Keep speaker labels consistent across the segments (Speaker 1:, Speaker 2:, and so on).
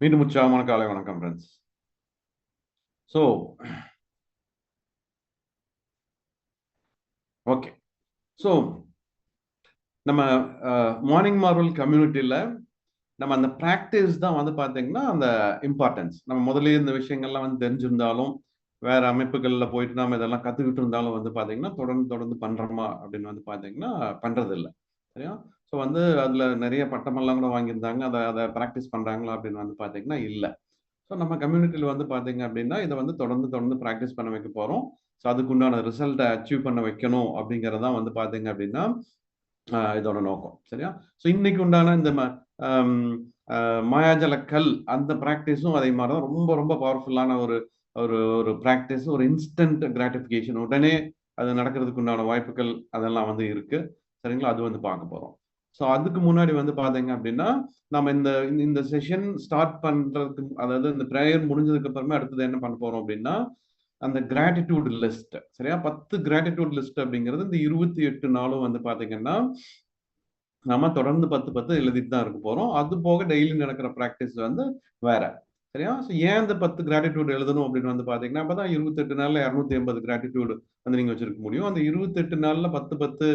Speaker 1: மீண்டும் உற்சாகமான காலை வணக்கம் ஃப்ரெண்ட்ஸ். So okay. ஸோ நம்ம மார்னிங் மார்வல் கம்யூனிட்டியில் நம்ம அந்த ப்ராக்டிஸ் தான் வந்து பார்த்தீங்கன்னா அந்த இம்பார்ட்டன்ஸ். நம்ம முதலே இந்த விஷயங்கள்லாம் வந்து தெரிஞ்சிருந்தாலும் வேற அமைப்புகளில் போயிட்டு நம்ம இதெல்லாம் கற்றுக்கிட்டு இருந்தாலும் வந்து பார்த்தீங்கன்னா தொடர்ந்து தொடர்ந்து பண்ணுறோமா அப்படின்னு வந்து பார்த்தீங்கன்னா பண்ணுறது இல்லை. சரியா? ஸோ வந்து அதில் நிறைய பட்டமெல்லாம் கூட வாங்கியிருந்தாங்க. அதை அதை ப்ராக்டிஸ் பண்ணுறாங்களா அப்படின்னு வந்து பார்த்தீங்கன்னா இல்லை. ஸோ நம்ம கம்யூனிட்டியில் வந்து பார்த்தீங்க அப்படின்னா இதை வந்து தொடர்ந்து தொடர்ந்து ப்ராக்டிஸ் பண்ண வைக்க போகிறோம். ஸோ அதுக்குண்டான ரிசல்ட்டை அச்சீவ் பண்ண வைக்கணும் அப்படிங்கிறதான் வந்து பார்த்தீங்க அப்படின்னா இதோட நோக்கம். சரியா? ஸோ இன்னைக்கு உண்டான இந்த மாயாஜல கல் அந்த ப்ராக்டிஸும் அதே மாதிரி தான் ரொம்ப ரொம்ப பவர்ஃபுல்லான ஒரு ஒரு ஒரு ப்ராக்டிஸ், ஒரு இன்ஸ்டன்ட் கிராட்டிஃபிகேஷன், உடனே அது நடக்கிறதுக்கு உண்டான வாய்ப்புகள் அதெல்லாம் வந்து இருக்கு. சரிங்களா? அது வந்து பார்க்க போறோம். ஸோ அதுக்கு முன்னாடி வந்து பார்த்தீங்க அப்படின்னா நம்ம இந்த இந்த செஷன் ஸ்டார்ட் பண்றதுக்கு, அதாவது இந்த ப்ரேயர் முடிஞ்சதுக்கு அப்புறமே அடுத்தது என்ன பண்ண போறோம் அப்படின்னா அந்த கிராட்டிடியூட் லிஸ்ட். சரியா? 10 கிராட்டிடியூட் லிஸ்ட் அப்படிங்கிறது இந்த 28 நாளும் வந்து பாத்தீங்கன்னா நம்ம தொடர்ந்து 10 எழுதிட்டு தான் இருக்க போறோம். அது போக டெய்லி நடக்கிற ப்ராக்டிஸ் வந்து வேற. சரியா? ஏன் இந்த 10 கிராட்டிடியூட் எழுதணும் அப்படின்னு வந்து பாத்தீங்கன்னா அப்பதான் 28 நாள்ல 280 கிராட்டிடியூட் வந்து நீங்க வச்சிருக்க முடியும். அந்த 28 நாள்ல 10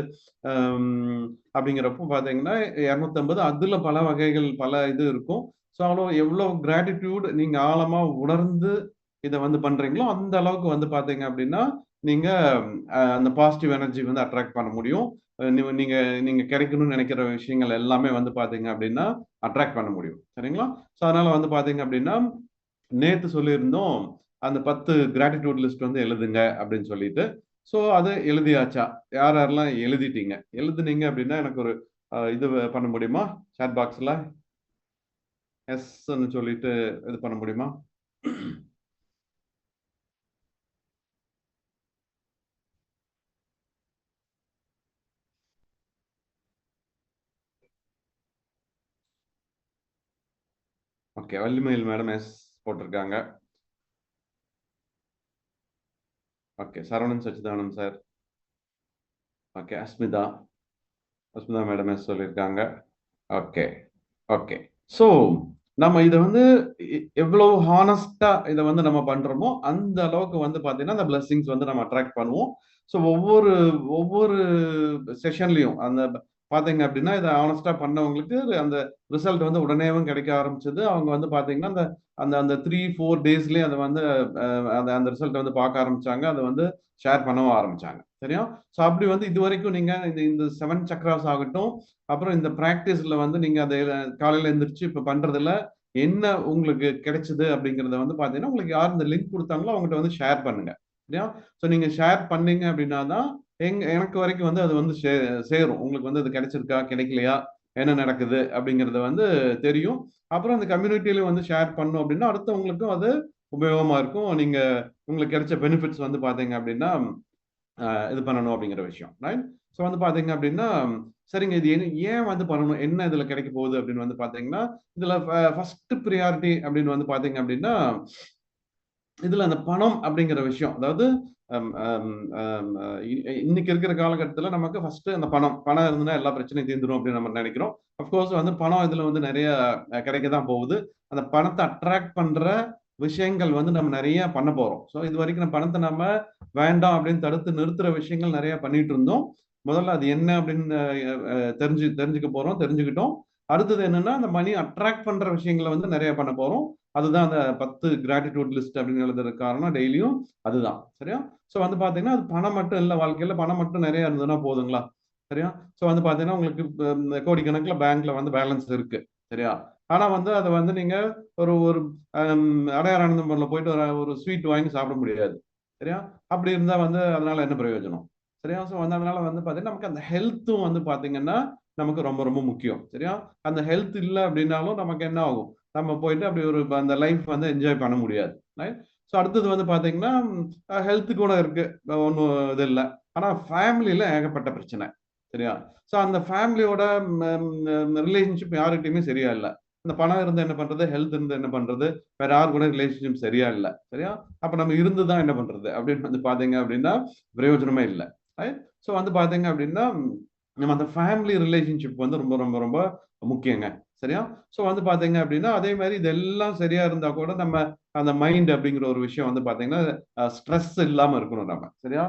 Speaker 1: அப்படிங்கிறப்போ பாத்தீங்கன்னா 250, அதுல பல வகைகள் பல இது இருக்கும். ஸோ அவ்வளோ எவ்வளவு கிராட்டிடியூட் நீங்க ஆழமா உணர்ந்து இதை வந்து பண்றீங்களோ அந்த அளவுக்கு வந்து பாத்தீங்க அப்படின்னா நீங்க அந்த பாசிட்டிவ் எனர்ஜி வந்து அட்ராக்ட் பண்ண முடியும். நீங்க நீங்க கிடைக்கணும்னு நினைக்கிற விஷயங்கள் எல்லாமே வந்து பாத்தீங்க அப்படின்னா அட்ராக்ட் பண்ண முடியும். சரிங்களா? ஸோ அதனால வந்து பாத்தீங்க அப்படின்னா நேத்து சொல்லியிருந்தோம் அந்த 10 கிராட்டிடியூட் லிஸ்ட் வந்து எழுதுங்க அப்படின்னு சொல்லிட்டு. ஸோ அது எழுதியாச்சா? யார் யாரெல்லாம் எழுதிட்டீங்க, எழுதுனீங்க அப்படின்னா எனக்கு ஒரு இது பண்ண முடியுமா? சாட் பாக்ஸ்ல எஸ்ன்னு சொல்லிட்டு இது பண்ண முடியுமா? ஓகே, வள்ளிமயில் மேடம் எஸ் போட்டிருக்காங்க. Okay, Saravanan Sachidanand sir. Okay, Asmita madam yes சொல்லியிருக்காங்க. Okay okay. ஸோ நம்ம இதை வந்து எவ்வளவு ஹானஸ்டா இதை வந்து நம்ம பண்றோமோ அந்த அளவுக்கு வந்து பாத்தீங்கன்னா அந்த பிளெஸிங்ஸ் வந்து நம்ம அட்ராக்ட் பண்ணுவோம். ஸோ ஒவ்வொரு ஒவ்வொரு செஷன்லயும் அந்த பாத்தீங்க அப்படின்னா இதை ஆனஸ்டா பண்ணவங்களுக்கு அந்த ரிசல்ட் வந்து உடனேவும் கிடைக்க ஆரம்பிச்சது. அவங்க வந்து பாத்தீங்கன்னா அந்த அந்த அந்த 3-4 டேஸ்லயே அதை வந்து அந்த அந்த ரிசல்ட் வந்து பார்க்க ஆரம்பிச்சாங்க. அதை வந்து ஷேர் பண்ணவும் ஆரம்பிச்சாங்க. சரியா? ஸோ அப்படி வந்து இது வரைக்கும் நீங்க இந்த இந்த 7 சக்ராஸ் ஆகட்டும், அப்புறம் இந்த பிராக்டிஸ்ல வந்து நீங்க அதை காலையில எந்திரிச்சு இப்ப பண்றதுல என்ன உங்களுக்கு கிடைச்சது அப்படிங்கறத வந்து பாத்தீங்கன்னா உங்களுக்கு யார் இந்த லிங்க் கொடுத்தாங்களோ அவங்ககிட்ட வந்து ஷேர் பண்ணுங்க. சரியா? ஸோ நீங்க ஷேர் பண்ணீங்க அப்படின்னா தான் எனக்கு வரைக்கும் வந்து அது வந்து சேரும். உங்களுக்கு வந்து அது கிடைச்சிருக்கா கிடைக்கலையா, என்ன நடக்குது அப்படிங்கறத வந்து தெரியும். அப்புறம் அந்த கம்யூனிட்டியில வந்து ஷேர் பண்ணும் அப்படின்னா அடுத்தவங்களுக்கும் அது உபயோகமா இருக்கும். நீங்க உங்களுக்கு கிடைச்ச பெனிஃபிட்ஸ் வந்து பாத்தீங்க அப்படின்னா இது பண்ணணும் அப்படிங்கிற விஷயம். ரைட்? ஸோ வந்து பாத்தீங்க அப்படின்னா சரிங்க, இது ஏன் வந்து பண்ணணும், என்ன இதுல கிடைக்க போகுது அப்படின்னு வந்து பாத்தீங்கன்னா இதுல ஃபர்ஸ்ட் ப்ரியாரிட்டி அப்படின்னு வந்து பாத்தீங்க அப்படின்னா இதுல அந்த பணம் அப்படிங்கிற விஷயம். அதாவது இன்னைக்கு இருக்கிற காலகட்டத்தில் நமக்கு ஃபர்ஸ்ட் அந்த பணம் பணம் இருந்ததுன்னா எல்லா பிரச்சனையும் தீர்ந்துடும் அப்படின்னு நம்ம நினைக்கிறோம். அப்கோர்ஸ் வந்து பணம் இதுல வந்து நிறைய கிடைக்க தான் போகுது. அந்த பணத்தை அட்ராக்ட் பண்ற விஷயங்கள் வந்து நம்ம நிறைய பண்ண போறோம். ஸோ இது வரைக்கும் நம்ம பணத்தை நம்ம வேண்டாம் அப்படின்னு தடுத்து நிறுத்துற விஷயங்கள் நிறைய பண்ணிட்டு இருந்தோம். முதல்ல அது என்ன அப்படின்னு தெரிஞ்சுக்க போறோம், தெரிஞ்சுக்கிட்டோம். அடுத்தது என்னன்னா அந்த மணி அட்ராக்ட் பண்ற விஷயங்களை வந்து நிறைய பண்ண போறோம். அதுதான் அந்த 10 கிராட்டிடியூட் லிஸ்ட் அப்படின்னு எழுதுறதுக்கு காரணம் டெய்லியும் அதுதான். சரியா? ஸோ வந்து பாத்தீங்கன்னா அது பணம் மட்டும் இல்லை, வாழ்க்கையில பணம் மட்டும் நிறைய இருந்ததுன்னா போதுங்களா? சரியா? ஸோ வந்து பாத்தீங்கன்னா உங்களுக்கு கோடிக்கணக்கில் பேங்க்ல வந்து பேலன்ஸ் இருக்கு. சரியா? ஆனா வந்து அதை வந்து நீங்க ஒரு ஒரு அடையாரானந்தம்ல போயிட்டு ஒரு ஸ்வீட் வாங்கி சாப்பிட முடியாது. சரியா? அப்படி இருந்தா வந்து அதனால என்ன பிரயோஜனம்? சரியா? ஸோ வந்து அதனால வந்து பாத்தீங்கன்னா நமக்கு அந்த ஹெல்த்தும் வந்து பாத்தீங்கன்னா நமக்கு ரொம்ப ரொம்ப முக்கியம். சரியா? அந்த ஹெல்த் இல்லை அப்படின்னாலும் நமக்கு என்ன ஆகும், நம்ம போயிட்டு அப்படி ஒரு அந்த லைஃப் வந்து என்ஜாய் பண்ண முடியாது. ஸோ அடுத்தது வந்து பாத்தீங்கன்னா ஹெல்த் கூட இருக்கு, ஒன்றும் இது இல்லை. ஆனா ஃபேமிலியில ஏகப்பட்ட பிரச்சனை. சரியா? ஸோ அந்த ஃபேமிலியோட ரிலேஷன்ஷிப் யாருக்கிட்டையுமே சரியா இல்லை. அந்த பணம் இருந்து என்ன பண்றது, ஹெல்த் இருந்து என்ன பண்றது, வேற யாரு கூட ரிலேஷன்ஷிப் சரியா இல்லை. சரியா? அப்ப நம்ம இருந்துதான் என்ன பண்றது அப்படின்னு வந்து பாத்தீங்க அப்படின்னா பிரயோஜனமே இல்லை. ஸோ வந்து பாத்தீங்க அப்படின்னா நம்ம அந்த ஃபேமிலி ரிலேஷன்ஷிப் வந்து ரொம்ப ரொம்ப ரொம்ப முக்கியங்க. சரியா? ஸோ வந்து பாத்தீங்க அப்படின்னா அதே மாதிரி இதெல்லாம் சரியா இருந்தா கூட நம்ம அந்த மைண்ட் அப்படிங்கிற ஒரு விஷயம் வந்து பாத்தீங்கன்னா ஸ்ட்ரெஸ் இல்லாம இருக்கணும் நம்ம, சரியா?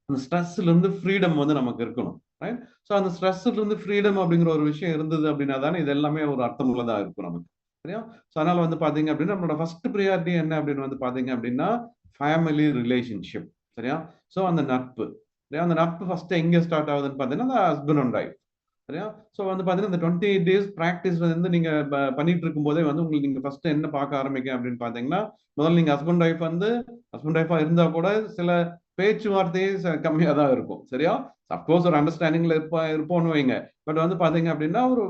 Speaker 1: அந்த ஸ்ட்ரெஸ்ல இருந்து ஃப்ரீடம் வந்து நமக்கு இருக்கணும், ரைட்? ஸோ அந்த ஸ்ட்ரெஸ்ல இருந்து ஃப்ரீடம் அப்படிங்கிற ஒரு விஷயம் இருந்தது அப்படின்னா தானே இது எல்லாமே ஒரு அர்த்தமுள்ளதா இருக்கும் நமக்கு, சரியா? ஸோ அதனால வந்து பாத்தீங்க அப்படின்னா நம்மளோட ஃபர்ஸ்ட் ப்ரியாரிட்டி என்ன அப்படின்னு வந்து பாத்தீங்க அப்படின்னா ஃபேமிலி ரிலேஷன்ஷிப், சரியா? ஸோ அந்த நட்பு, சரியா? அந்த நட்பு ஃபர்ஸ்ட் எங்க ஸ்டார்ட் ஆகுதுன்னு பாத்தீங்கன்னா ஹஸ்பண்ட் அண்ட் ஒய்ஃப், சரியா? ஸோ வந்து பாத்தீங்கன்னா இந்த 28 டேஸ் ப்ராக்டிஸ் வந்து நீங்க பண்ணிட்டு இருக்கும் போதே வந்து உங்களுக்கு நீங்க ஃபர்ஸ்ட் என்ன பார்க்க ஆரம்பிக்க அப்படின்னு பாத்தீங்கன்னா முதல்ல நீங்க ஹஸ்பண்ட் ஒய்ஃப் வந்து ஹஸ்பண்ட் ஒய்ஃபா இருந்தா கூட சில பேச்சுவார்த்தையே கம்மியா தான் இருக்கும், சரியா? சப்போஸ் ஒரு அண்டர்ஸ்டாண்டிங்ல இருப்போம்னு வைங்க. பட் வந்து பாத்தீங்க அப்படின்னா ஒரு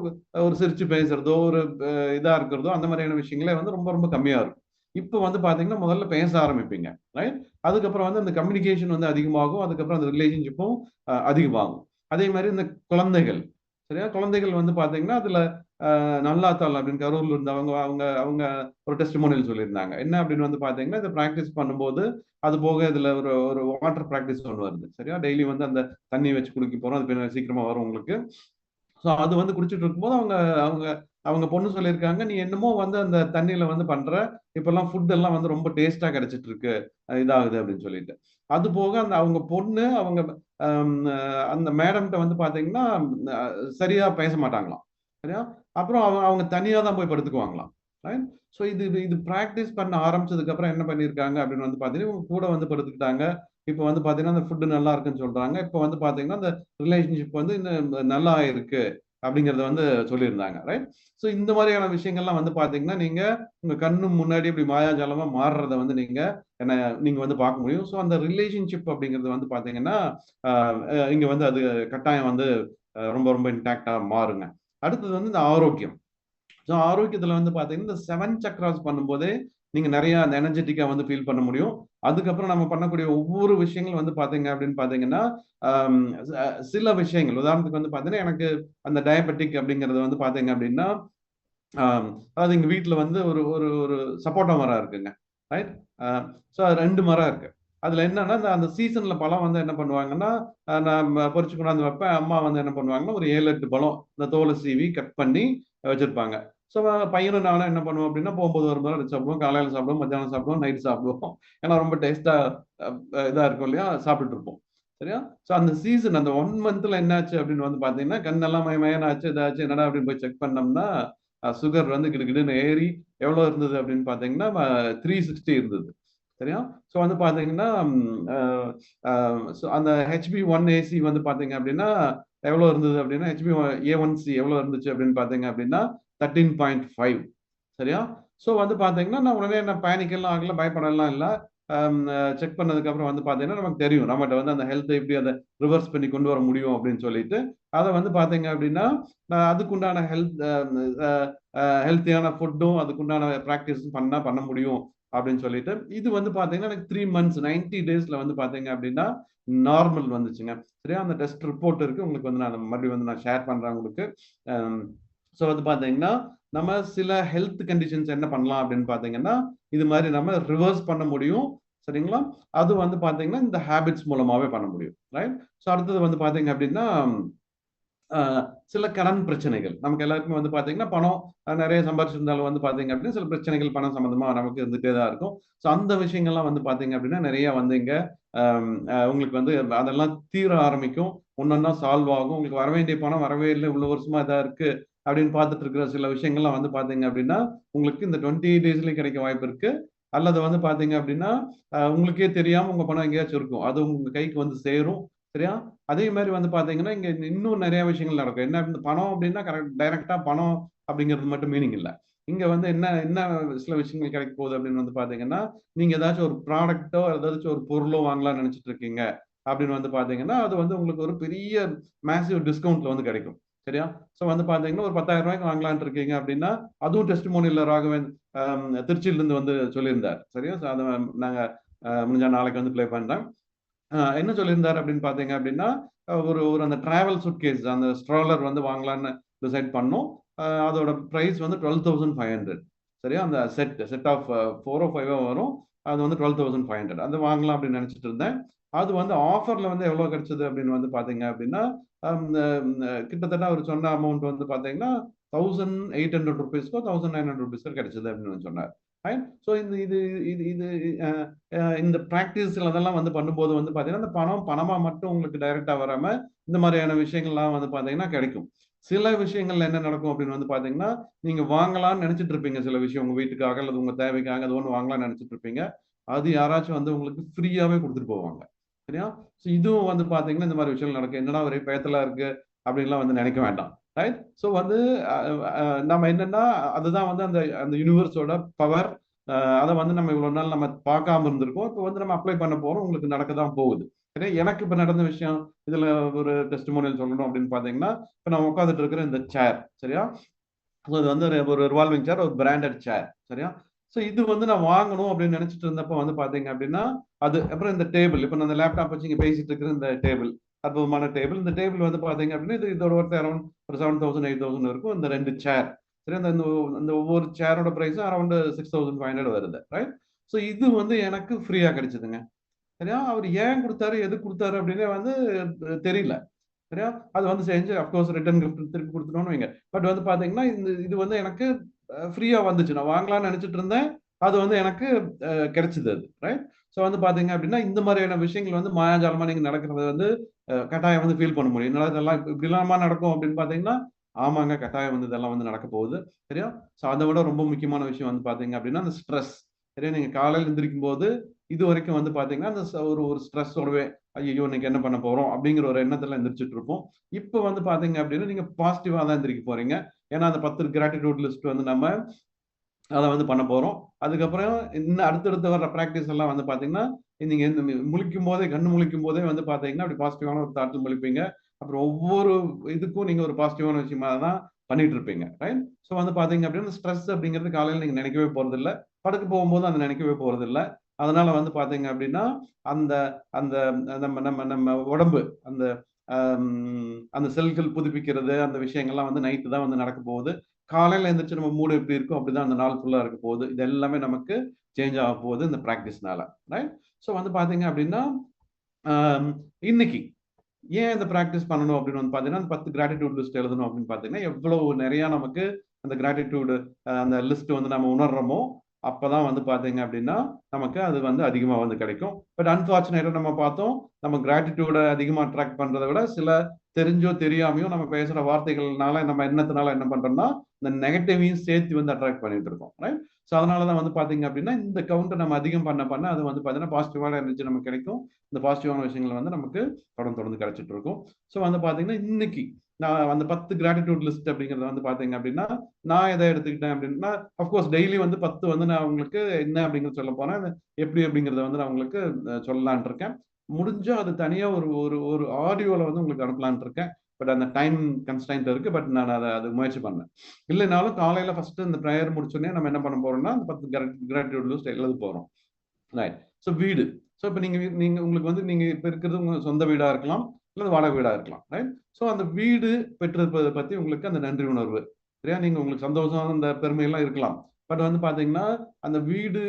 Speaker 1: ஒரு சிரிச்சு பேசுறதோ ஒரு இதா இருக்கிறதோ அந்த மாதிரியான விஷயங்களே வந்து ரொம்ப ரொம்ப கம்மியா இருக்கும். இப்போ வந்து பாத்தீங்கன்னா முதல்ல பேச ஆரம்பிப்பீங்க, ரைட்? அதுக்கப்புறம் வந்து அந்த கம்யூனிகேஷன் வந்து அதிகமாகும், அதுக்கப்புறம் அந்த ரிலேஷன்ஷிப்பும் அதிகமாகும். அதே மாதிரி இந்த குழந்தைகள், சரியா? குழந்தைகள் வந்து பாத்தீங்கன்னா அதுல நல்லாத்தாள் அப்படின்னு கரூர்ல இருந்து அவங்க அவங்க அவங்க ஒரு டெஸ்டிமோனியல் சொல்லியிருந்தாங்க. என்ன அப்படின்னு வந்து பாத்தீங்கன்னா இதை பிராக்டிஸ் பண்ணும்போது அது போக இதுல ஒரு ஒரு வாட்டர் பிராக்டிஸ் ஒன்று வருது, சரியா? டெய்லி வந்து அந்த தண்ணி வச்சு குடிக்க போறோம், அது பின்ன சீக்கிரமா வரும் உங்களுக்கு. ஸோ அது வந்து குடிச்சிட்டு இருக்கும்போது அவங்க அவங்க அவங்க பொண்ணு சொல்லியிருக்காங்க, நீ என்னமோ வந்து அந்த தண்ணியில வந்து பண்ற, இப்பெல்லாம் ஃபுட் எல்லாம் வந்து ரொம்ப டேஸ்டா கிடைச்சிட்டு இருக்கு, இதாகுது அப்படின்னு சொல்லிட்டு. அது போக அந்த அவங்க பொண்ணு அவங்க அந்த மேடம்கிட்ட வந்து பாத்தீங்கன்னா சரியா பேச மாட்டாங்களாம், சரியா? அப்புறம் அவங்க தனியா தான் போய் படுத்துக்குவாங்களாம், ரைட்? ஸோ இது இது பிராக்டிஸ் பண்ண ஆரம்பிச்சதுக்கு அப்புறம் என்ன பண்ணியிருக்காங்க அப்படின்னு வந்து பாத்தீங்கன்னா இவங்க கூட வந்து படுத்துக்கிட்டாங்க. இப்போ வந்து பாத்தீங்கன்னா அந்த ஃபுட் நல்லா இருக்குன்னு சொல்றாங்க. இப்போ வந்து பாத்தீங்கன்னா அந்த ரிலேஷன்ஷிப் வந்து இன்னும் நல்லா இருக்கு அப்படிங்கறத வந்து சொல்லியிருந்தாங்க, ரைட்? ஸோ இந்த மாதிரியான விஷயங்கள்லாம் வந்து பாத்தீங்கன்னா நீங்க உங்க கண்ணு முன்னாடி இப்படி மாயாஜாலமா மாறுறத வந்து நீங்க என்ன நீங்க வந்து பார்க்க முடியும். ஸோ அந்த ரிலேஷன்ஷிப் அப்படிங்கிறது வந்து பாத்தீங்கன்னா இங்க வந்து அது கட்டாயம் வந்து ரொம்ப ரொம்ப இன்டாக்டா மாறுங்க. அடுத்தது வந்து இந்த ஆரோக்கியம். ஸோ ஆரோக்கியத்துல வந்து பாத்தீங்கன்னா இந்த 7 சக்ராஸ் பண்ணும்போதே நீங்க நிறைய அந்த எனர்ஜெட்டிக்கா வந்து ஃபீல் பண்ண முடியும். அதுக்கப்புறம் நம்ம பண்ணக்கூடிய ஒவ்வொரு விஷயங்கள் வந்து பாத்தீங்க அப்படின்னு பாத்தீங்கன்னா ஆம், சில விஷயங்கள் உதாரணத்துக்கு வந்து பாத்தீங்கன்னா எனக்கு அந்த டயபெட்டிக் அப்படிங்கறது வந்து பாத்தீங்க அப்படின்னா அதாவது எங்க வீட்டுல வந்து ஒரு ஒரு ஒரு சப்போட்டா மரம் இருக்குங்க, ரைட்? ஸோ அது 2 மரம் இருக்கு. அதுல என்னன்னா அந்த சீசன்ல பழம் வந்து என்ன பண்ணுவாங்கன்னா நான் பறிச்சு கொண்டாந்து வைப்பேன். அம்மா வந்து என்ன பண்ணுவாங்கன்னா ஒரு 7 8 பழம் இந்த தோலை சீவி கட் பண்ணி வச்சிருப்பாங்க. ஸோ பையனும் நானும் என்ன பண்ணுவோம் அப்படின்னா போகும்போது ஒரு மரம் எடுத்து சாப்பிடுவோம், காலையில சாப்பிடுவோம், மத்தியானம் சாப்பிடுவோம், நைட் சாப்பிடுவோம். ஏன்னா ரொம்ப டேஸ்டா இதா இருக்கும் இல்லையா, சாப்பிட்டுட்டு இருப்போம், சரியா? ஸோ அந்த சீசன் அந்த 1 மந்த்ல என்னாச்சு அப்படின்னு வந்து பாத்தீங்கன்னா கண்ணெல்லாம் மயமயனாச்சு, இதாச்சு, என்னடா அப்படின்னு போய் செக் பண்ணோம்னா சுகர் வந்து கிடுகிடுன்னு ஏறி எவ்வளவு இருந்தது அப்படின்னு பாத்தீங்கன்னா 360 இருந்தது, சரியா? ஸோ வந்து பாத்தீங்கன்னா அந்த HB1AC வந்து பாத்தீங்க அப்படின்னா எவ்வளவு இருந்தது அப்படின்னா HbA1c எவ்வளவு இருந்துச்சு அப்படின்னு பாத்தீங்க அப்படின்னா 13.5, சரியா? ஸோ வந்து பாத்தீங்கன்னா நான் உடனே என்ன பேனிக் எல்லாம் ஆகல, பயப்படலாம் இல்லை. செக் பண்ணதுக்கு அப்புறம் வந்து பாத்தீங்கன்னா நமக்கு தெரியும் நம்மகிட்ட வந்து அந்த ஹெல்த்தை எப்படி அதை ரிவர்ஸ் பண்ணி கொண்டு வர முடியும் அப்படின்னு சொல்லிட்டு அதை வந்து பாத்தீங்க அப்படின்னா அதுக்குண்டான ஹெல்த்தியான ஃபுட்டும் அதுக்குண்டான ப்ராக்டிஸும் பண்ண முடியும் அப்படின்னு சொல்லிட்டு இது வந்து பாத்தீங்கன்னா எனக்கு 3 months 90 டேஸ்ல வந்து பாத்தீங்க அப்படின்னா நார்மல் வந்துச்சுங்க, சரியா? அந்த டெஸ்ட் ரிப்போர்ட் இருக்கு உங்களுக்கு வந்து நான் மறுபடியும் வந்து நான் ஷேர் பண்றேன் உங்களுக்கு. ஸோ வந்து பாத்தீங்கன்னா நம்ம சில ஹெல்த் கண்டிஷன்ஸ் என்ன பண்ணலாம் அப்படின்னு பாத்தீங்கன்னா இது மாதிரி நம்ம ரிவர்ஸ் பண்ண முடியும், சரிங்களா? அது வந்து பாத்தீங்கன்னா இந்த ஹேபிட்ஸ் மூலமாவே பண்ண முடியும், ரைட்? ஸோ அடுத்தது வந்து பாத்தீங்க அப்படின்னா ஆஹ் சில கடன் பிரச்சனைகள் நமக்கு எல்லாருக்குமே வந்து பாத்தீங்கன்னா பணம் நிறைய சம்பாதிச்சிருந்தாலும் வந்து பாத்தீங்க அப்படின்னா சில பிரச்சனைகள் பணம் சம்பந்தமா நமக்கு இருந்துட்டே தான் இருக்கும். ஸோ அந்த விஷயங்கள்லாம் வந்து பாத்தீங்க அப்படின்னா நிறைய வந்து இங்க உங்களுக்கு வந்து அதெல்லாம் தீர ஆரம்பிக்கும், ஒன்னொன்னா சால்வ் ஆகும். உங்களுக்கு வர வேண்டிய பணம் வரவே இல்லை, இவ்வளவு வருஷமா இதா இருக்கு அப்படின்னு பார்த்துட்டு இருக்கிற சில விஷயங்கள்லாம் வந்து பாத்தீங்க அப்படின்னா உங்களுக்கு இந்த 28 டேஸ்லயும் கிடைக்க வாய்ப்பு இருக்கு. அல்லது வந்து பாத்தீங்க அப்படின்னா உங்களுக்கே தெரியாம உங்க பணம் எங்கேயாச்சும் இருக்கும், அது உங்க கைக்கு வந்து சேரும், சரியா? அதே மாதிரி வந்து பாத்தீங்கன்னா இங்க இன்னும் நிறைய விஷயங்கள் நடக்கும். என்ன இந்த பணம் அப்படின்னா கரெக்ட் டைரக்டா பணம் அப்படிங்கிறது மட்டும் மீனிங் இல்லை. இங்க வந்து என்ன என்ன சில விஷயங்கள் கிடைக்க போகுது அப்படின்னு வந்து பாத்தீங்கன்னா நீங்க ஏதாச்சும் ஒரு ப்ராடக்ட்டோ ஏதாச்சும் ஒரு பொருளோ வாங்கலாம்னு நினைச்சிட்டு இருக்கீங்க அப்படின்னு வந்து பாத்தீங்கன்னா அது வந்து உங்களுக்கு ஒரு பெரிய மேசிவ் டிஸ்கவுண்ட்ல வந்து கிடைக்கும், சரியா? ஸோ வந்து பாத்தீங்கன்னா ஒரு 10,000 ரூபாய்க்கு வாங்கலாம்னு இருக்கீங்க அப்படின்னா அதுவும் டெஸ்டிமோனியல் ராகவன் திருச்சியில இருந்து வந்து சொல்லியிருந்தார், சரியா? ஸோ அதை நாங்க முடிஞ்சா நாளைக்கு வந்து ப்ளே பண்றேன். என்ன சொல்லியிருந்தாரு அப்படின்னு பாத்தீங்க அப்படின்னா ஒரு ஒரு அந்த டிராவல் சுட்கேஸ் அந்த ஸ்ட்ராலர் வந்து வாங்கலாம்னு டிசைட் பண்ணோம். அதோட பிரைஸ் வந்து 12,500, சரியா? அந்த செட் ஆஃப் 4 or 5 வரும். அது வந்து 12,500 அது வாங்கலாம் அப்படின்னு நினைச்சிட்டு இருந்தேன். அது வந்து ஆஃபர்ல வந்து எவ்வளவு கிடைச்சது அப்படின்னு வந்து பாத்தீங்க அப்படின்னா கிட்டத்தட்ட அவர் சொன்ன அமௌண்ட் வந்து பாத்தீங்கன்னா 1800 ருபீஸ்க்கோ 1900 ருபீஸ்க்கோ கிடைச்சது அப்படின்னு சொன்னார். ஸோ இந்த இது இது இது இந்த ப்ராக்டிஸ்ல அதெல்லாம் வந்து பண்ணும்போது வந்து பார்த்தீங்கன்னா இந்த பணம் பணமாக மட்டும் உங்களுக்கு டைரக்டா வராம இந்த மாதிரியான விஷயங்கள்லாம் வந்து பார்த்தீங்கன்னா கிடைக்கும். சில விஷயங்கள்ல என்ன நடக்கும் அப்படின்னு வந்து பார்த்தீங்கன்னா நீங்க வாங்கலாம்னு நினைச்சிட்டு இருப்பீங்க. சில விஷயம் உங்க வீட்டுக்காக அல்லது உங்க தேவைக்காக அது ஒன்று வாங்கலாம்னு நினைச்சிட்டு இருப்பீங்க. அது யாராச்சும் வந்து உங்களுக்கு ஃப்ரீயாவே கொடுத்துட்டு போவாங்க. சரியா? ஸோ இதுவும் வந்து பார்த்தீங்கன்னா இந்த மாதிரி விஷயங்கள் நடக்கும். என்னடா ஒரே பயத்தலா இருக்கு அப்படின்லாம் வந்து நினைக்க வேண்டாம். ரைட்? ஸோ வந்து நம்ம என்னன்னா அதுதான் வந்து அந்த அந்த யூனிவர்ஸோட பவர். அதை வந்து நம்ம இவ்வளவு நாள் நம்ம பார்க்காம இருந்திருக்கோம். இப்போ வந்து நம்ம அப்ளை பண்ண போறோம். உங்களுக்கு நடக்க தான் போகுது. சரியா? எனக்கு இப்ப நடந்த விஷயம் இதுல ஒரு டெஸ்டிமோனியல் சொல்லணும் அப்படின்னு பாத்தீங்கன்னா இப்ப நான் உட்காந்துட்டு இருக்கிற இந்த சேர். சரியா? அது வந்து ஒரு ரிவால்விங் சேர், ஒரு பிராண்டட் சேர். சரியா? ஸோ இது வந்து நான் வாங்கணும் அப்படின்னு நினைச்சிட்டு இருந்தப்ப வந்து பாத்தீங்க அப்படின்னா அது அப்புறம் இந்த டேபிள் இப்ப நான் இந்த லேப்டாப் வச்சு இங்க பேசிட்டு இருக்கிற இந்த டேபிள் அற்புதமான டேபிள். இந்த டேபிள் வந்து பாத்தீங்க அப்படின்னா இதோட ஒருத்தர் அரௌண்ட் ஒரு 7000 8000 இருக்கும். இந்த ரெண்டு சேர். சரி, அந்த இந்த ஒவ்வொரு சேரோட பிரைஸும் அரௌண்ட் 6500 வருது. ரைட்? ஸோ இது வந்து எனக்கு ஃப்ரீயா கிடைச்சதுங்க. சரியா? அவர் ஏன் கொடுத்தாரு எது கொடுத்தாரு அப்படின்னே வந்து தெரியல. சரியா? அது வந்து செஞ்சு அப்கோர்ஸ் ரிட்டர்ன் கிஃப்ட் திருப்பி கொடுத்துட்டோம்னு வைங்க. பட் வந்து பாத்தீங்கன்னா இது வந்து எனக்கு ஃப்ரீயா வந்துச்சு. நான் வாங்கலாம்னு நினைச்சிட்டு இருந்தேன். அது வந்து எனக்கு கிடைச்சது அது. ரைட்? ஸோ வந்து பாத்தீங்க அப்படின்னா இந்த மாதிரியான விஷயங்கள் வந்து மாயாஜாலமா நீங்க நடக்கிறது வந்து கட்டாயம் வந்து ஃபீல் பண்ண முடியும். என்னடா இதெல்லாம் இப்படிலாமா நடக்கும் அப்படின்னு பாத்தீங்கன்னா ஆமாங்க, கட்டாயம் வந்து இதெல்லாம் வந்து நடக்க போகுது. சரியா? ஸோ அதை விட ரொம்ப முக்கியமான விஷயம் வந்து பாத்தீங்க அப்படின்னா அந்த ஸ்ட்ரெஸ். சரியா? நீங்க காலையில் எந்திரிக்கும் போது இது வரைக்கும் வந்து பாத்தீங்கன்னா அந்த ஒரு ஒரு ஸ்ட்ரெஸ்ஸோடவே ஐயோ இன்னைக்கு என்ன பண்ண போறோம் அப்படிங்கிற ஒரு எண்ணத்துல எந்திரிச்சிட்டு இருப்போம். இப்ப வந்து பாத்தீங்க அப்படின்னா நீங்க பாசிட்டிவா தான் எந்திரிக்க போறீங்க. ஏன்னா அந்த 10 கிராட்டிடியூட் லிஸ்ட் வந்து நம்ம அதை வந்து பண்ண போறோம். அதுக்கப்புறம் இன்னும் அடுத்தடுத்து வர்ற பிராக்டிஸ் எல்லாம் வந்து பாத்தீங்கன்னா நீங்க முழிக்கும் போதே கண்ணு முழிக்கும் போதே வந்து பாத்தீங்கன்னா அப்படி பாசிட்டிவான ஒரு தாட்டில் முழிப்பீங்க. அப்புறம் ஒவ்வொரு இதுக்கும் நீங்க ஒரு பாசிட்டிவான விஷயமா தான் பண்ணிட்டு இருப்பீங்க. ரைட்? ஸோ வந்து பாத்தீங்க அப்படின்னா ஸ்ட்ரெஸ் அப்படிங்கிறது காலையில் நீங்க நினைக்கவே போறது இல்ல. படுக்க போகும்போது அதை நினைக்கவே போறது இல்ல. அதனால வந்து பாத்தீங்க அப்படின்னா அந்த அந்த நம்ம நம்ம நம்ம உடம்பு அந்த அந்த செல்கள் புதுப்பிக்கிறது அந்த விஷயங்கள்லாம் வந்து நைட்டு தான் வந்து நடக்க போகுது. காலையில எந்திரிச்சு நம்ம மூடு எப்படி இருக்கோ அப்படிதான் அந்த நாள் ஃபுல்லா இருக்க போகுது. இது எல்லாமே நமக்கு சேஞ்ச் ஆக போகுது இந்த பிராக்டிஸ்னால. ரைட்? ஸோ வந்து பாத்தீங்க அப்படின்னா ஆம், இன்னைக்கு ஏன் இந்த பிராக்டிஸ் பண்ணணும் அப்படின்னு வந்து பாத்தீங்கன்னா அந்த 10 கிராட்டிடியூட் லிஸ்ட் எழுதணும் அப்படின்னு பாத்தீங்கன்னா எவ்வளவு நிறைய நமக்கு அந்த கிராட்டிடியூடு அந்த லிஸ்ட் வந்து நம்ம உணர்றோமோ அப்பதான் வந்து பாத்தீங்க அப்படின்னா நமக்கு அது வந்து அதிகமா வந்து கிடைக்கும். பட் அன்பார்ச்சுனேட்டா நம்ம பார்த்தோம் நம்ம கிராட்டிடியூட அதிகமா அட்ராக்ட் பண்றதை விட சில தெரிஞ்சோ தெரியாமையோ நம்ம பேசுற வார்த்தைகள்னால நம்ம எண்ணத்தினால என்ன பண்றோம்னா இந்த நெகட்டிவையும் சேர்த்து வந்து அட்ராக்ட் பண்ணிட்டு இருக்கோம். ரைட்? ஸோ அதனாலதான் வந்து பாத்தீங்க அப்படின்னா இந்த கவுண்டை நம்ம அதிகம் பண்ண பண்ண அது வந்து பாத்தீங்கன்னா பாசிட்டிவான எனர்ஜி நமக்கு கிடைக்கும். இந்த பாசிட்டிவான விஷயங்கள் வந்து நமக்கு தொடர்ந்து கிடைச்சிட்டு இருக்கும். ஸோ வந்து பாத்தீங்கன்னா இன்னைக்கு நான் அந்த 10 கிராட்டிடியூட் லிஸ்ட் அப்படிங்கறத வந்து பாத்தீங்க அப்படின்னா நான் எதை எடுத்துக்கிட்டேன் அப்படின்னா அப்கோர்ஸ் டெய்லி வந்து 10 வந்து நான் உங்களுக்கு என்ன அப்படிங்கறத சொல்ல போனேன். எப்படி அப்படிங்கறத வந்து நான் உங்களுக்கு சொல்லலான் இருக்கேன். முடிஞ்சா அது தனியா ஒரு ஒரு ஒரு ஆடியோல வந்து உங்களுக்கு அனுப்பலான் இருக்கேன். பட் அந்த டைம் கன்ஸ்டைன்ட் இருக்கு. பட் நான் அதை அது முயற்சி பண்ணேன். இல்லைனாலும் காலையில ஃபர்ஸ்ட் இந்த ப்ரேயர் முடிச்சோடனே நம்ம என்ன பண்ண போறோம்னா அந்த 10 கிராட்டிடியூட் லிஸ்ட் எழுத போறோம். ரைட்? ஸோ வீடு. ஸோ இப்போ நீங்க நீங்க உங்களுக்கு வந்து நீங்க இப்ப இருக்கிறது உங்க சொந்த வீடா இருக்கலாம் அல்லது வாடகை வீடா இருக்கலாம். ரைட்? ஸோ அந்த வீடு பெற்றிருப்பதை பத்தி உங்களுக்கு அந்த நன்றி உணர்வு. சரியா? நீங்க உங்களுக்கு சந்தோஷம் அந்த பெருமை எல்லாம் இருக்கலாம். பட் வந்து பாத்தீங்கன்னா அந்த வீடு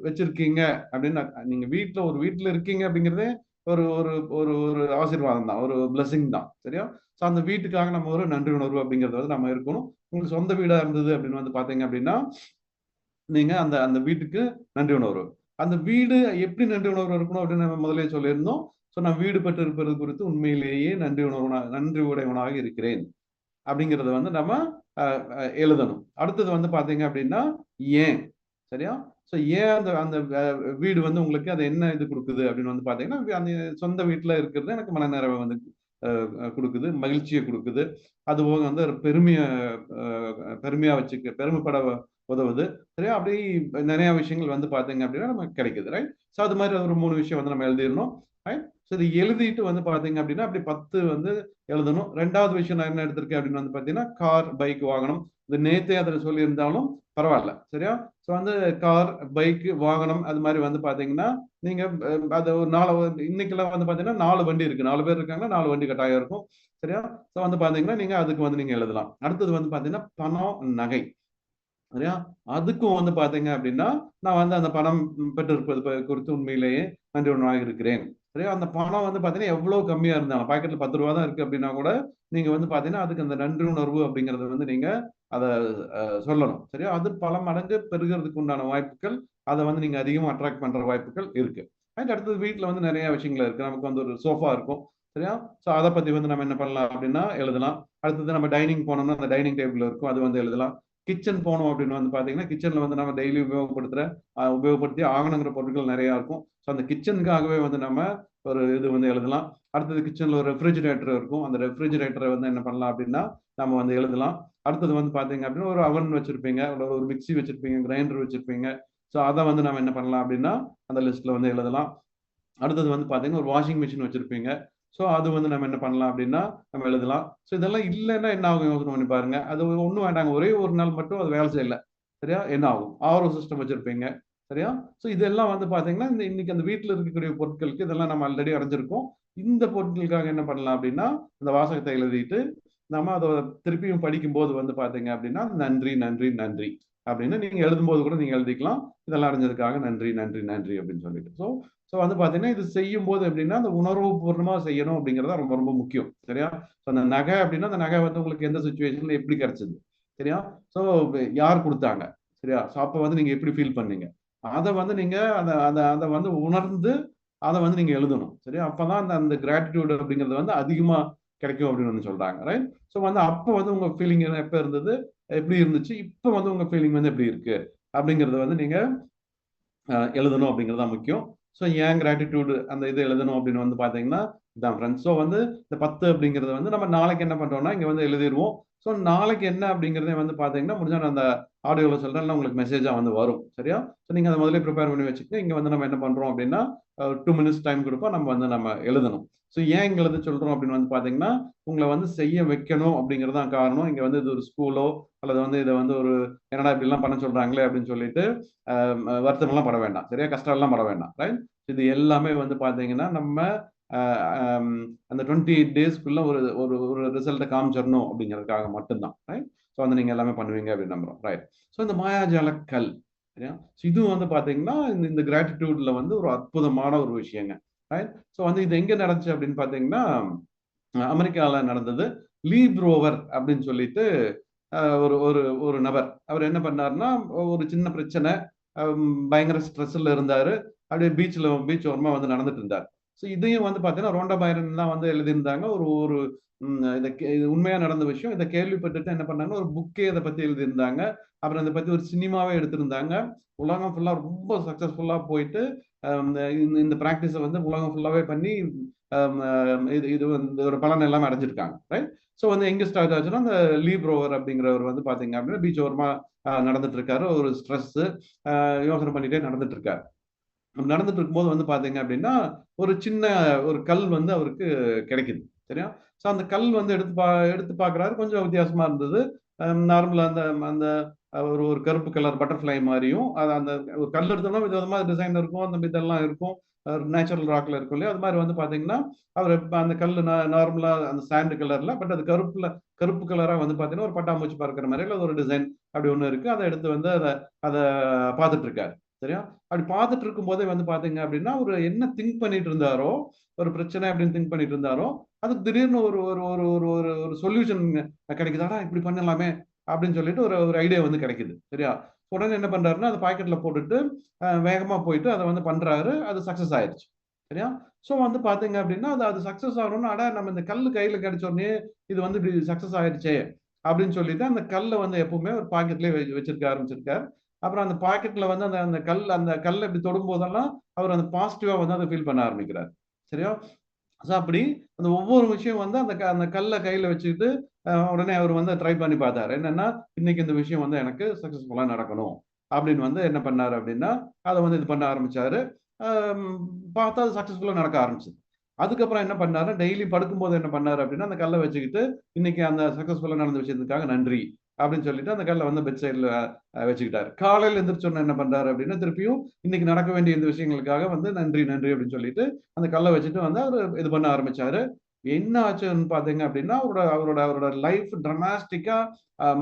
Speaker 1: வச்சிருக்கீங்க அப்படின்னு நீங்க ஒரு வீட்டுல இருக்கீங்க அப்படிங்கிறதே ஒரு ஒரு ஒரு ஒரு ஆசீர்வாதம் தான், ஒரு பிளெஸிங் தான். சரியா? ஸோ அந்த வீட்டுக்காக நம்ம ஒரு நன்றி உணர்வு அப்படிங்கறது வந்து நம்ம இருக்கணும். உங்களுக்கு சொந்த வீடா இருந்தது அப்படின்னு வந்து பாத்தீங்க அப்படின்னா நீங்க அந்த அந்த வீட்டுக்கு நன்றி உணர்வு. அந்த வீடு எப்படி நன்றி உணர்வு இருக்கணும் அப்படின்னு நம்ம முதலே சொல்லியிருந்தோம். ஸோ நான் வீடு பெற்றிருப்பது குறித்து உண்மையிலேயே நன்றி உடையவனாக இருக்கிறேன் அப்படிங்கிறத வந்து நம்ம எழுதணும். அடுத்தது வந்து பாத்தீங்க அப்படின்னா ஏன். சரியா? ஸோ ஏன் அந்த அந்த வீடு வந்து உங்களுக்கு அது என்ன இது கொடுக்குது அப்படின்னு வந்து பாத்தீங்கன்னா அந்த சொந்த வீட்டுல இருக்கிறது எனக்கு மனநிறைவை வந்து கொடுக்குது, மகிழ்ச்சியை கொடுக்குது. அது போக வந்து பெருமையா பெருமைப்பட உதவுது. சரியா? அப்படி நிறைய விஷயங்கள் வந்து பாத்தீங்க அப்படின்னா நமக்கு கிடைக்குது. ரைட்? ஸோ அது மாதிரி ஒரு 3 விஷயம் வந்து நம்ம எழுதிடணும். ரைட்? ஸோ இது எழுதிட்டு வந்து பாத்தீங்க அப்படின்னா அப்படி 10 வந்து எழுதணும். 2வது விஷயம் நான் என்ன எடுத்திருக்கேன் அப்படின்னு வந்து பாத்தீங்கன்னா கார், பைக் வாங்கணும். இது நேத்தே அதில் சொல்லியிருந்தாலும் பரவாயில்ல. சரியா? ஸோ வந்து கார், பைக், வாகனம் அது மாதிரி வந்து பாத்தீங்கன்னா நீங்க அது ஒரு 4 இன்னைக்கெல்லாம் வந்து பாத்தீங்கன்னா 4 வண்டி இருக்கு. 4 பேர் இருக்காங்கன்னா 4 வண்டி கட்டாயம் இருக்கும். சரியா? ஸோ வந்து பாத்தீங்கன்னா நீங்க அதுக்கு வந்து நீங்க எழுதலாம். அடுத்தது வந்து பாத்தீங்கன்னா பணம், நகை. சரியா? அதுக்கும் வந்து பாத்தீங்க அப்படின்னா நான் வந்து அந்த பணம் பெற்றிருப்பது குறித்து உண்மையிலேயே நன்றி உணர்வாக இருக்கிறேன். சரியா? அந்த பணம் வந்து பார்த்தீங்கன்னா எவ்வளவு கம்மியா இருந்தாலும் பாக்கெட்ல 10 ரூபா தான் இருக்கு அப்படின்னா கூட நீங்க வந்து பார்த்தீங்கன்னா அதுக்கு அந்த நன்றி உணர்வு அப்படிங்கறது வந்து நீங்க அதை சொல்லணும். சரியா? அது பல மடங்கு பெருகிறதுக்கு உண்டான வாய்ப்புகள், அதை வந்து நீங்க அதிகமா அட்ராக்ட் பண்ற வாய்ப்புகள் இருக்கு. அதுக்கு அடுத்தது வீட்டுல வந்து நிறைய விஷயங்கள் இருக்கு. நமக்கு வந்து ஒரு சோஃபா இருக்கும். சரியா? சோ அதை பத்தி வந்து நம்ம என்ன பண்ணலாம் அப்படின்னா எழுதலாம். அடுத்தது நம்ம டைனிங் போனோம்னா அந்த டைனிங் டேபிள் இருக்கும், அது வந்து எழுதலாம். கிச்சன் போனோம் அப்படின்னு வந்து பாத்தீங்கன்னா கிச்சன்ல வந்து நம்ம டெய்லி உபயோகப்படுத்தி ஆகணுங்கிற பொருட்கள் நிறைய இருக்கும். ஸோ அந்த கிச்சனுக்காகவே வந்து நம்ம ஒரு இது வந்து எழுதலாம். அடுத்தது கிச்சன்ல ஒரு ரெஃப்ரிஜிரேட்டர் இருக்கும். அந்த ரெஃப்ரிஜிரேட்டரை வந்து என்ன பண்ணலாம் அப்படின்னா நம்ம வந்து எழுதலாம். அடுத்தது வந்து பாத்தீங்க அப்படின்னா ஒரு அவன் வச்சிருப்பீங்க, ஒரு மிக்ஸி வச்சிருப்பீங்க, கிரைண்டர் வச்சிருப்பீங்க. ஸோ அதை வந்து நம்ம என்ன பண்ணலாம் அப்படின்னா அந்த லிஸ்ட்ல வந்து எழுதலாம். அடுத்தது வந்து பாத்தீங்கன்னா ஒரு வாஷிங் மிஷின் வச்சிருப்பீங்க. ஸோ அது வந்து நம்ம என்ன பண்ணலாம் அப்படின்னா நம்ம எழுதலாம். ஸோ இதெல்லாம் இல்லைன்னா என்ன ஆகும் யோசனை பண்ணி பாருங்க. அது ஒன்றும் வேண்டாங்க, ஒரே ஒரு நாள் மட்டும் அது வேலை செய்யல, சரியா? என்ன ஆகும்? ஆர்ஓ சிஸ்டம் வச்சிருப்பீங்க, சரியா? ஸோ இதெல்லாம் வந்து பாத்தீங்கன்னா இன்னைக்கு அந்த வீட்டில் இருக்கக்கூடிய பொருட்களுக்கு இதெல்லாம் நம்ம ஆல்ரெடி அடைஞ்சிருக்கோம். இந்த பொருட்களுக்காக என்ன பண்ணலாம் அப்படின்னா இந்த வாசகத்தை எழுதிட்டு நம்ம அதை திருப்பியும் படிக்கும்போது வந்து பாத்தீங்க அப்படின்னா நன்றி நன்றி நன்றி அப்படின்னு நீங்க எழுதும்போது கூட நீங்க எழுதிக்கலாம். இதெல்லாம் அடைஞ்சதுக்காக நன்றி நன்றி நன்றி அப்படின்னு சொல்லிட்டு. ஸோ ஸோ வந்து பாத்தீங்கன்னா இது செய்யும் போது எப்படின்னா அந்த உணர்வு பூர்வமா செய்யணும் அப்படிங்கறது ரொம்ப ரொம்ப முக்கியம். சரியா? ஸோ அந்த நகை அப்படின்னா அந்த நகை வந்து உங்களுக்கு எந்த சுச்சுவேஷன்ல எப்படி கிடைச்சது, சரியா? ஸோ யார் கொடுத்தாங்க, சரியா? ஸோ அப்போ வந்து நீங்க எப்படி ஃபீல் பண்ணீங்க, அதை வந்து நீங்க அதை அதை அதை வந்து உணர்ந்து அதை வந்து நீங்க எழுதணும். சரியா? அப்பதான் அந்த அந்த கிராட்டிடியூட் அப்படிங்கிறது வந்து அதிகமா கிடைக்கும் அப்படின்னு வந்து சொல்றாங்க. ரைட்? ஸோ வந்து அப்போ வந்து உங்க ஃபீலிங் எப்ப இருந்தது, எப்படி இருந்துச்சு, இப்போ வந்து உங்க ஃபீலிங் வந்து எப்படி இருக்கு அப்படிங்கறத வந்து நீங்க எழுதணும் அப்படிங்கிறது தான் முக்கியம். ஸோ ஏன் கிராட்டிடியூடு அந்த இது எழுதணும் அப்படின்னு வந்து பார்த்தீங்கன்னா இதான் ஃப்ரெண்ட்ஸ். ஸோ வந்து இந்த 10 அப்படிங்கிறத வந்து நம்ம நாளைக்கு என்ன பண்ணுறோம்னா இங்கே வந்து எழுதிடுவோம். ஸோ நாளைக்கு என்ன அப்படிங்கிறதே வந்து பார்த்தீங்கன்னா முடிஞ்சா நான் அந்த ஆடியோவில் சொல்கிறேன், உங்களுக்கு மெசேஜாக வந்து வரும். சரியா? ஸோ நீங்கள் அதை முதல்ல ப்ரிப்பேர் பண்ணி வச்சுட்டு இங்கே வந்து நம்ம என்ன பண்ணுறோம் அப்படின்னா 2 மினிட்ஸ் டைம் கொடுப்போம், நம்ம வந்து நம்ம எழுதணும். ஸோ ஏன் இங்கே எழுத சொல்கிறோம் அப்படின்னு வந்து பார்த்தீங்கன்னா உங்களை வந்து செய்ய வைக்கணும் அப்படிங்கிறது தான் காரணம். இங்கே வந்து இது ஒரு ஸ்கூலோ அல்லது வந்து இதை வந்து ஒரு என்னடா இப்படிலாம் பண்ண சொல்கிறாங்களே அப்படின்னு சொல்லிட்டு வருத்தம் எல்லாம் பட வேண்டாம். சரியா? கஷ்டம் எல்லாம் பட வேண்டாம். ரைட்? இது எல்லாமே வந்து பாத்தீங்கன்னா நம்ம அந்த 28 டேஸ்க்குள்ள ஒரு ஒரு ஒரு ரிசல்ட்டை காமிச்சிடணும் அப்படிங்கிறதுக்காக மட்டும்தான். ரைட்? ஸோ வந்து நீங்க எல்லாமே பண்ணுவீங்க அப்படின்னு நம்புறோம். ரைட்? ஸோ இந்த மாயாஜால கல், சரியா? இதுவும் வந்து பாத்தீங்கன்னா இந்த கிராட்டிடியூட்ல வந்து ஒரு அற்புதமான ஒரு விஷயங்க. ரைட்? ஸோ வந்து இது எங்க நடந்துச்சு அப்படின்னு பாத்தீங்கன்னா அமெரிக்காவில் நடந்தது. லீ ப்ரோவர் அப்படின்னு சொல்லிட்டு ஒரு ஒரு ஒரு நபர் அவர் என்ன பண்ணாருன்னா ஒரு சின்ன பிரச்சனை, பயங்கர ஸ்ட்ரெஸ்ல இருந்தாரு. அப்படியே பீச் ஓரமா வந்து நடந்துட்டு இருந்தார். ஸோ இதையும் வந்து பார்த்தீங்கன்னா ரோண்டா பைரன் தான் வந்து எழுதியிருந்தாங்க. ஒரு ஒரு இது உண்மையா நடந்த விஷயம். இதை கேள்விப்பட்டுட்டு என்ன பண்ணாங்கன்னா ஒரு புக்கே இதை பத்தி எழுதியிருந்தாங்க. அப்புறம் இதை பத்தி ஒரு சினிமாவே எடுத்திருந்தாங்க. உலகம் ஃபுல்லா ரொம்ப சக்சஸ்ஃபுல்லா போயிட்டு இந்த இந்த பிராக்டிஸை வந்து உலகம் ஃபுல்லாவே பண்ணி இது இது வந்து ஒரு பலன் எல்லாமே அடைஞ்சிருக்காங்க. ரைட்? ஸோ வந்து எங்க ஸ்டார்ட் ஆச்சுன்னா அந்த லீ ப்ரோவர் அப்படிங்கிறவர் வந்து பாத்தீங்க அப்படின்னா பீச் ஓரமா நடந்துட்டு இருக்காரு. ஒரு ஸ்ட்ரெஸ் யோசனை பண்ணிட்டே நடந்துட்டு இருக்காரு. நடந்துட்டு இருக்கும்போது வந்து பாத்தீங்க அப்படின்னா ஒரு சின்ன ஒரு கல் வந்து அவருக்கு கிடைக்குது. சரியா? ஸோ அந்த கல் வந்து எடுத்து பார்க்குறாரு. கொஞ்சம் வித்தியாசமா இருந்தது. நார்மலா அந்த அந்த ஒரு ஒரு கருப்பு கலர் பட்டர்ஃப்ளை மாதிரியும் அது அந்த ஒரு கல் எடுத்தோம்னா விதவிதமா டிசைன் இருக்கும், அந்த இதெல்லாம் இருக்கும். நேச்சுரல் ராக்ல இருக்கும் இல்லையா? அது மாதிரி வந்து பாத்தீங்கன்னா அவர் அந்த கல் நார்மலா அந்த சாண்ட் கலர்ல, பட் அது கருப்பு கலரா வந்து பாத்தீங்கன்னா ஒரு பட்டாம்பூச்சி பறக்கிற மாதிரி இல்ல ஒரு டிசைன் அப்படி ஒண்ணு இருக்கு. அதை எடுத்து வந்து அதை பார்த்துட்டு இருக்காரு. சரியா? அப்படி பார்த்துட்டு இருக்கும் போதே வந்து பாத்தீங்க அப்படின்னா ஒரு என்ன திங்க் பண்ணிட்டு இருந்தாரோ, ஒரு பிரச்சனை அப்படின்னு திங்க் பண்ணிட்டு இருந்தாரோ அதுக்கு திடீர்னு ஒரு ஒரு ஒரு ஒரு ஒரு ஒரு சொல்யூஷன் கிடைக்குதாடா இப்படி பண்ணலாமே அப்படின்னு சொல்லிட்டு ஒரு ஒரு ஐடியா வந்து கிடைக்குது. சரியா? உடனே என்ன பண்றாருன்னா அதை பாக்கெட்ல போட்டுட்டு வேகமா போயிட்டு அதை வந்து பண்றாரு. அது சக்சஸ் ஆயிருச்சு. சரியா? சோ வந்து பாத்தீங்க அப்படின்னா அது அது சக்சஸ் ஆகணும்னா அட நம்ம இந்த கல்லு கையில கிடைச்ச உடனே இது வந்து இப்படி சக்சஸ் ஆயிருச்சே அப்படின்னு சொல்லிட்டு அந்த கல்லை வந்து எப்பவுமே ஒரு பாக்கெட்லயே வச்சிருக்க ஆரம்பிச்சிருக்காரு. அப்புறம் அந்த பாக்கெட்ல வந்து அந்த அந்த கல்லை இப்படி தொடும் போதெல்லாம் அவர் அந்த பாசிட்டிவா வந்து அதை ஃபீல் பண்ண ஆரம்பிக்கிறார். சரியா? ஸோ அப்படி அந்த ஒவ்வொரு விஷயம் வந்து அந்த கல்லை கையில வச்சுக்கிட்டு உடனே அவர் வந்து ட்ரை பண்ணி பார்த்தாரு. என்னன்னா இன்னைக்கு இந்த விஷயம் வந்து எனக்கு சக்சஸ்ஃபுல்லா நடக்கணும் அப்படின்னு வந்து என்ன பண்ணாரு அப்படின்னா அதை வந்து இது பண்ண ஆரம்பிச்சாரு. ஆம், பார்த்தா அது சக்சஸ்ஃபுல்லா நடக்க ஆரம்பிச்சது. அதுக்கப்புறம் என்ன பண்ணாரு, டெய்லி படுக்கும்போது என்ன பண்ணாரு அப்படின்னா அந்த கல்லை வச்சுக்கிட்டு இன்னைக்கு அந்த சக்சஸ்ஃபுல்லா நடந்த விஷயத்துக்காக நன்றி அப்படின்னு சொல்லிட்டு அந்த கல்லை வந்து பெட் சைட்ல வச்சுக்கிட்டாரு. காலையில எந்திரிச்சோன்னு என்ன பண்றாரு அப்படின்னா திருப்பியும் இன்னைக்கு நடக்க வேண்டிய இந்த விஷயங்களுக்காக வந்து நன்றி நன்றி அப்படின்னு சொல்லிட்டு அந்த கல்லை வச்சுட்டு வந்து அவரு இது பண்ண ஆரம்பிச்சாரு. என்ன ஆச்சுன்னு பாத்தீங்க அப்படின்னா அவரோட அவரோட அவரோட லைஃப் டிராமாஸ்டிக்கா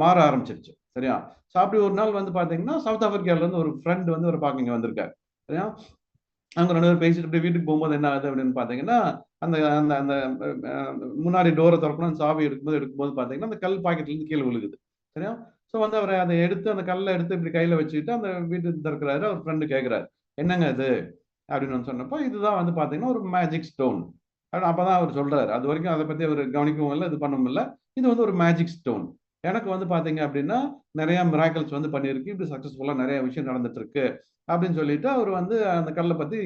Speaker 1: மாற ஆரம்பிச்சிருச்சு. சரியா? ஸோ அப்படி ஒரு நாள் வந்து பாத்தீங்கன்னா சவுத் ஆப்பிரிக்கால இருந்து ஒரு ஃப்ரெண்ட் வந்து ஒரு பார்க்க இங்க வந்திருக்காரு. சரியா? அவங்க 2 பேரும் பேசிட்டு அப்படியே வீட்டுக்கு போகும்போது என்ன ஆகுது அப்படின்னு பார்த்தீங்கன்னா, அந்த அந்த அந்த முன்னாடி டோர தொறக்கணும், அந்த சாவி எடுக்கும்போது பார்த்தீங்கன்னா, அந்த கல் பாக்கெட்லேருந்து கீழ விழுகுது. சரியா? ஸோ வந்து அவரு அத எடுத்து அந்த கல்ல எடுத்து இப்படி கையில வச்சுக்கிட்டு அந்த வீட்டுக்கு திறக்கிறாரு. அவர் ஃப்ரெண்ட் கேட்கிறாரு. "என்னங்க இது?" அப்படின்னு வந்து சொன்னப்போ, "இதுதான் வந்து பார்த்தீங்கன்னா, ஒரு மேஜிக் ஸ்டோன்." அப்பதான் அவர் சொல்றாரு. அதுவரைக்கும் அத பத்தி அவரு கவனிக்கவும் இல்ல, இது பண்ணவும் இல்ல. இது வந்து ஒரு மேஜிக் ஸ்டோன். எனக்கு வந்து பார்த்தீங்க அப்படின்னா, நெறைய மிராக்கிள்ஸ் வந்து பண்ணியிருக்கு. இப்படி சக்சஸ்ஃபுல்லா நெறைய விஷயம் நடந்துட்டு இருக்கு. அப்படின்னு சொல்லிட்டு அவரு வந்து அந்த கல்ல பத்தி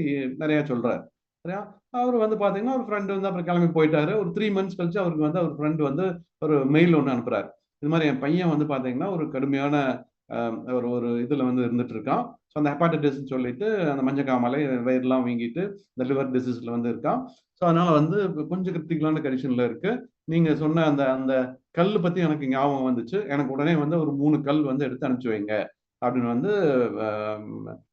Speaker 1: நெறைய சொல்றாரு. சரியா? அவரு வந்து பார்த்தீங்கன்னா, ஒரு ஃப்ரெண்ட் வந்து அப்புறம் கிளம்பி போயிட்டாரு. ஒரு 3 மந்த்ஸ் கழிச்சு அவருக்கு வந்து அவர் ஃப்ரெண்ட் வந்து ஒரு மெயில் ஒண்ணு அனுப்புறாரு. இது மாரி என் பையன் வந்து பார்த்தீங்கன்னா, ஒரு கடுமையான அ ஒரு ஒரு இதுல வந்து இருந்துட்டு இருக்கான். ஸோ அந்த ஹெப்பாடைட்டிஸ்ன்னு சொல்லிட்டு அந்த மஞ்சக்காமாலை, வயிறுலாம் வீங்கிட்டு, இந்த லிவர் டிசீஸ்ல வந்து இருக்கான். ஸோ அதனால வந்து கொஞ்சம் கிரிட்டிக்கலான கண்டிஷன்ல இருக்கு. நீங்க சொன்ன அந்த அந்த கல்லு பத்தி எனக்கு ஞாபகம் வந்துச்சு. எனக்கு உடனே வந்து ஒரு 3 கல் வந்து எடுத்து அனுப்பிச்சு வைங்க. அப்படின்னு வந்து அ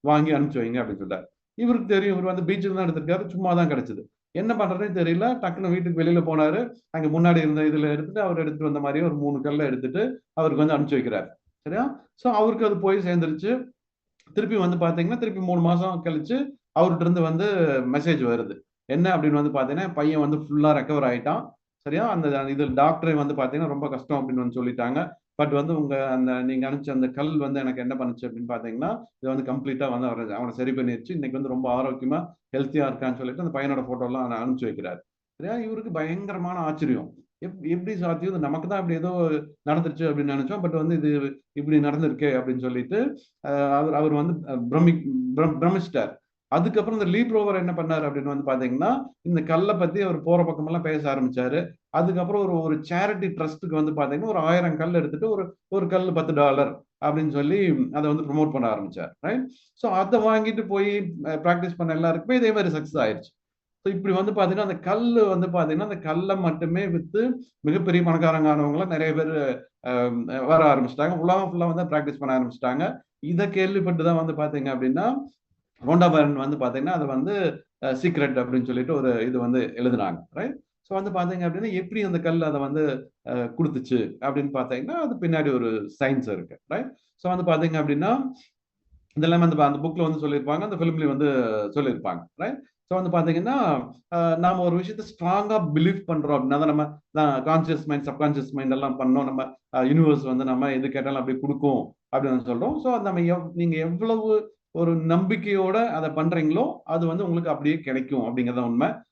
Speaker 1: வாங்கி அனுப்பிச்சு வைங்க அப்படின்னு சொல்லிட்டாரு. இவருக்கு தெரியும். இவரு வந்து பீச்ல தான் எடுத்திருக்காரு. சும்மா தான் கிடைச்சது. என்ன பண்றதுன்னே தெரியல. டக்குனு வீட்டுக்கு வெளியில போனாரு. அங்க முன்னாடி இருந்த இதுல எடுத்துட்டு, அவர் எடுத்துட்டு வந்த மாரியே ஒரு 3 கல்ல எடுத்துட்டு, அவருக்கு வந்து அனுப்பிச்சு வைக்கிறாரு. சரியா? ஸோ அவருக்கு அது போய் சேர்ந்துருச்சு. திருப்பி வந்து பார்த்தீங்கன்னா, திருப்பி 3 மாசம் கழிச்சு அவர்ட்ட இருந்து வந்து மெசேஜ் வருது. என்ன அப்படின்னு வந்து பார்த்தீங்கன்னா, பையன் வந்து ஃபுல்லா ரெக்கவர் ஆயிட்டான். சரியா? அந்த இது டாக்டரே வந்து பார்த்தீங்கன்னா, ரொம்ப கஷ்டம் அப்படின்னு வந்து சொல்லிட்டாங்க. பட் வந்து உங்க அந்த நீங்க அனுப்பிச்ச அந்த கல் வந்து எனக்கு என்ன பண்ணுச்சு அப்படின்னு பார்த்தீங்கன்னா, இது வந்து கம்ப்ளீட்டா வந்து அவன சரி பண்ணிருச்சு. இன்னைக்கு வந்து ரொம்ப ஆரோக்கியமா, ஹெல்த்தியா இருக்கான்னு சொல்லிட்டு அந்த பையனோட ஃபோட்டோலாம் அனுப்பிச்சு வைக்கிறாரு. சரியா? இவருக்கு பயங்கரமான ஆச்சரியம். எப்படி சாத்தியம்? இது நமக்கு தான் இப்படி ஏதோ நடந்துருச்சு அப்படின்னு நெனைச்சோம். பட் வந்து இது இப்படி நடந்திருக்கே அப்படின்னு சொல்லிட்டு அவர் அவர் வந்து பிரமிச்சிட்டார். அதுக்கப்புறம் இந்த லீப் ரோவர் என்ன பண்ணாரு அப்படின்னு வந்து பாத்தீங்கன்னா, இந்த கல்ல பத்தி அவர் போற பக்கமெல்லாம் பேச ஆரம்பிச்சாரு. அதுக்கப்புறம் ஒரு ஒரு சேரிட்டி ட்ரஸ்ட்க்கு வந்து பாத்தீங்கன்னா, ஒரு 1000 கல் எடுத்துட்டு ஒரு கல்லு $10 அப்படின்னு சொல்லி அத வந்து ப்ரமோட் பண்ண ஆரம்பிச்சார். ரைட்? ஸோ அத வாங்கிட்டு போய் பிராக்டிஸ் பண்ண எல்லாருக்குமே இதே மாரி சக்சஸ் ஆயிருச்சு. ஸோ இப்படி வந்து பாத்தீங்கன்னா, அந்த கல்லு வந்து பாத்தீங்கன்னா, அந்த கல்ல மட்டுமே வித்து மிகப்பெரிய பணக்காரங்க ஆனவங்கலாம் நெறைய பேரு அ வர ஆரம்பிச்சுட்டாங்க. உலகம் ஃபுல்லா வந்து பிராக்டிஸ் பண்ண ஆரம்பிச்சுட்டாங்க. இத கேள்விப்பட்டு தான் வந்து பார்த்தீங்க அப்படின்னா, ரோண்டா பைரன் வந்து பார்த்தீங்கன்னா, அத வந்து சீக்ரெட் அப்படின்னு சொல்லிட்டு ஒரு இது வந்து எழுதுனாங்க. ரைட்? ஸோ வந்து பார்த்தீங்க அப்படின்னா, எப்படி அந்த கல் அத வந்து குடுத்துச்சு அப்படின்னு பார்த்தீங்கன்னா, அது பின்னாடி ஒரு சயன்ஸ் இருக்கு. ரைட்? ஸோ வந்து பார்த்தீங்க அப்படின்னா, இதெல்லாமே அந்த புக்ல வந்து சொல்லியிருப்பாங்க. அந்த ஃபிலிம்லயும் வந்து சொல்லியிருப்பாங்க. ரைட்? ஸோ வந்து பார்த்தீங்கன்னா, நாம ஒரு விஷயத்த ஸ்ட்ராங்கா பிலீவ் பண்றோம் அப்படின்னா தான் நம்ம கான்ஷியஸ் மைண்ட், சப்கான்ஷியஸ் மைண்ட் எல்லாம் பண்ணோம். நம்ம யூனிவர்ஸ் வந்து நம்ம எது கேட்டாலும் அப்படியே குடுக்கும் அப்படின்னு சொல்றோம். ஸோ நம்ம நீங்க எவ்வளவு ஒரு நம்பிக்கையோட அத பண்றீங்களோ, அது வந்து உங்களுக்கு அப்படியே கிடைக்கும் அப்படிங்கிறது தான் உண்மை.